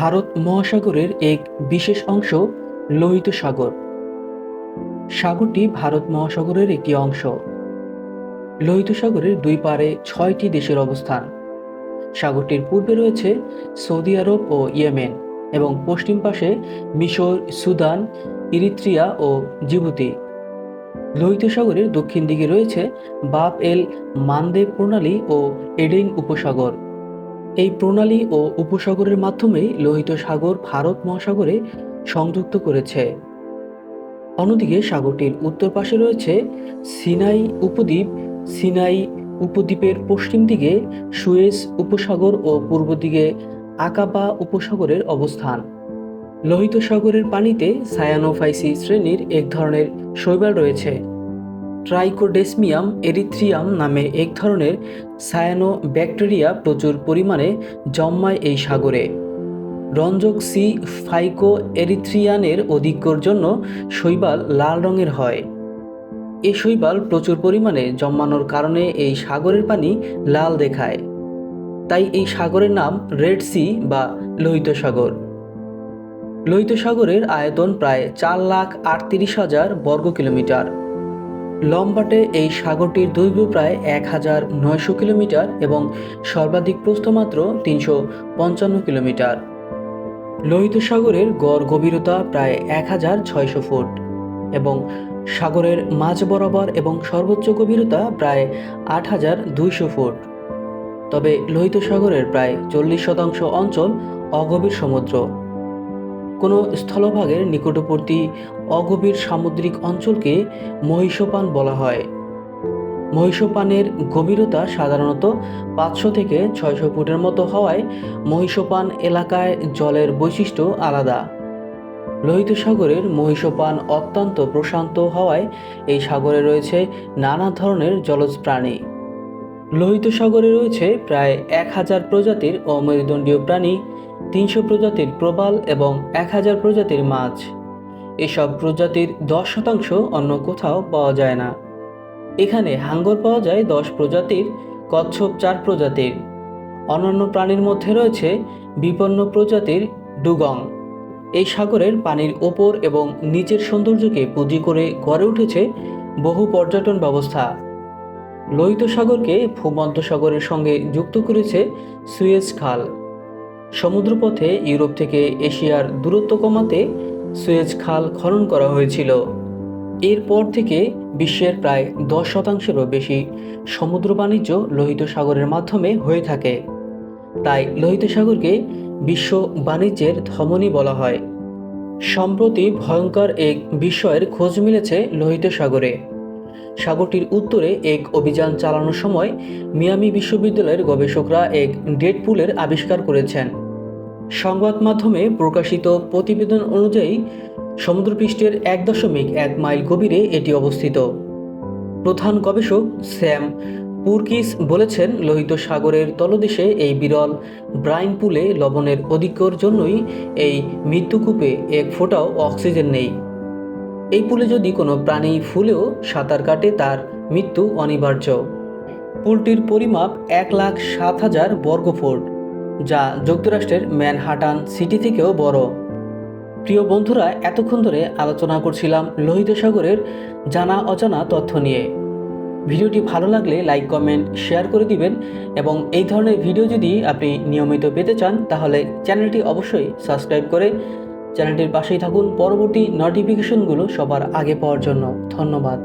ভারত মহাসাগরের এক বিশেষ অংশ লোহিত সাগর। সাগরটি ভারত মহাসাগরের একটি অংশ। লোহিত সাগরের দুই পারে 6টি দেশের অবস্থান। সাগরটির পূর্বে রয়েছে সৌদি আরব ও ইয়েমেন এবং পশ্চিম পাশে মিশর, সুদান, ইরিত্রিয়া ও জিবুতি। লোহিত সাগরের দক্ষিণ দিকে রয়েছে বাব এল মানদেব প্রণালী ও এডেন উপসাগর। এই প্রণালী ও উপসাগরের মাধ্যমেই লোহিত সাগর ভারত মহাসাগরে সংযুক্ত করেছে। অন্যদিকে সাগরটির উত্তর পাশে রয়েছে সিনাই উপদ্বীপ। সিনাই উপদ্বীপের পশ্চিম দিকে সুয়েজ উপসাগর ও পূর্ব দিকে আকাবা উপসাগরের অবস্থান। লোহিত সাগরের পানিতে সায়ানোফাইসি শ্রেণীর এক ধরনের শৈবাল রয়েছে। ট্রাইকোডেসমিয়াম এরিথ্রিয়াম নামে এক ধরনের সায়ানো ব্যাকটেরিয়া প্রচুর পরিমাণে জন্মায় এই সাগরে। রঞ্জক সি ফাইকো এরিথ্রিয়ানের অধিক্যর জন্য শৈবাল লাল রঙের হয়। এই শৈবাল প্রচুর পরিমাণে জন্মানোর কারণে এই সাগরের পানি লাল দেখায়। তাই এই সাগরের নাম রেড সি বা লোহিত সাগর। লোহিত সাগরের আয়তন প্রায় 4,38,000 বর্গ কিলোমিটার। লম্বাটে এই সাগরটির দৈর্ঘ্য প্রায় 1,900 কিলোমিটার এবং সর্বাধিক প্রস্থ মাত্র 355 কিলোমিটার। লোহিত সাগরের গড় গভীরতা প্রায় 1,600 ফুট এবং সাগরের মাঝ বরাবর এবং সর্বোচ্চ গভীরতা প্রায় 8,200 ফুট। তবে লোহিত সাগরের প্রায় 40% অঞ্চল অগভীর সমুদ্র। কোনো স্থলভাগের নিকটবর্তী অগভীর সামুদ্রিক অঞ্চলকে মহীসোপান বলা হয়। মহীসোপানের গভীরতা সাধারণত 500 থেকে 600 ফুটের মতো হওয়ায় মহীসোপান এলাকায় জলের বৈশিষ্ট্য আলাদা। লোহিত সাগরের মহীসোপান অত্যন্ত প্রশান্ত হওয়ায় এই সাগরে রয়েছে নানা ধরনের জলজ প্রাণী। লোহিত সাগরে রয়েছে প্রায় 1,000 প্রজাতির অমেরুদণ্ডীয় প্রাণী, 300 প্রজাতির প্রবাল এবং 1,000 প্রজাতির মাছ। এসব প্রজাতির 10% অন্য কোথাও পাওয়া যায় না। এখানে হাঙ্গর পাওয়া যায় 10 প্রজাতির, কচ্ছপ 4 প্রজাতির। অন্যান্য প্রাণীর মধ্যে রয়েছে বিপন্ন প্রজাতির ডুগং। এই সাগরের পানির ওপর এবং নিচের সৌন্দর্যকে পুঁজি করে গড়ে উঠেছে বহু পর্যটন ব্যবস্থা। লোহিত সাগরকে ভূমধ্য সাগরের সঙ্গে যুক্ত করেছে সুয়েজ খাল। সমুদ্রপথে ইউরোপ থেকে এশিয়ার দূরত্ব কমাতে সুয়েজ খাল খনন করা হয়েছিল। এরপর থেকে বিশ্বের প্রায় 10%-এরও বেশি সমুদ্র বাণিজ্য লোহিত সাগরের মাধ্যমে হয়ে থাকে। তাই লোহিত সাগরকে বিশ্ব বাণিজ্যের ধমনী বলা হয়। সম্প্রতি ভয়ঙ্কর এক বিস্ময়ের খোঁজ মিলেছে লোহিত সাগরে। সাগরটির উত্তরে এক অভিযান চালানোর সময় মিয়ামি বিশ্ববিদ্যালয়ের গবেষকরা এক ডেড পুলের আবিষ্কার করেছেন। সংবাদ মাধ্যমে প্রকাশিত প্রতিবেদন অনুযায়ী সমুদ্রপৃষ্ঠের 1.1 মাইল গভীরে এটি অবস্থিত। প্রধান গবেষক স্যাম পুরকিস বলেছেন, লোহিত সাগরের তলদেশে এই বিরল ব্রাইন পুলে লবণের অধিক্যর জন্যই এই মৃত্যুকূপে এক ফোঁটাও অক্সিজেন নেই। এই পুলে যদি কোনো প্রাণী ফুলেও সাঁতার কাটে তার মৃত্যু অনিবার্য। পুলটির পরিমাপ 1,07,000 বর্গফুট, যা যুক্তরাষ্ট্রের ম্যানহাটান সিটি থেকেও বড়। প্রিয় বন্ধুরা, এতক্ষণ ধরে আলোচনা করছিলাম লোহিত সাগরের জানা অজানা তথ্য নিয়ে। ভিডিওটি ভালো লাগলে লাইক, কমেন্ট, শেয়ার করে দিবেন এবং এই ধরনের ভিডিও যদি আপনি নিয়মিত পেতে চান তাহলে চ্যানেলটি অবশ্যই সাবস্ক্রাইব করে চ্যানেলটির পাশেই থাকুন পরবর্তী নোটিফিকেশনগুলো সবার আগে পাওয়ার জন্য। ধন্যবাদ।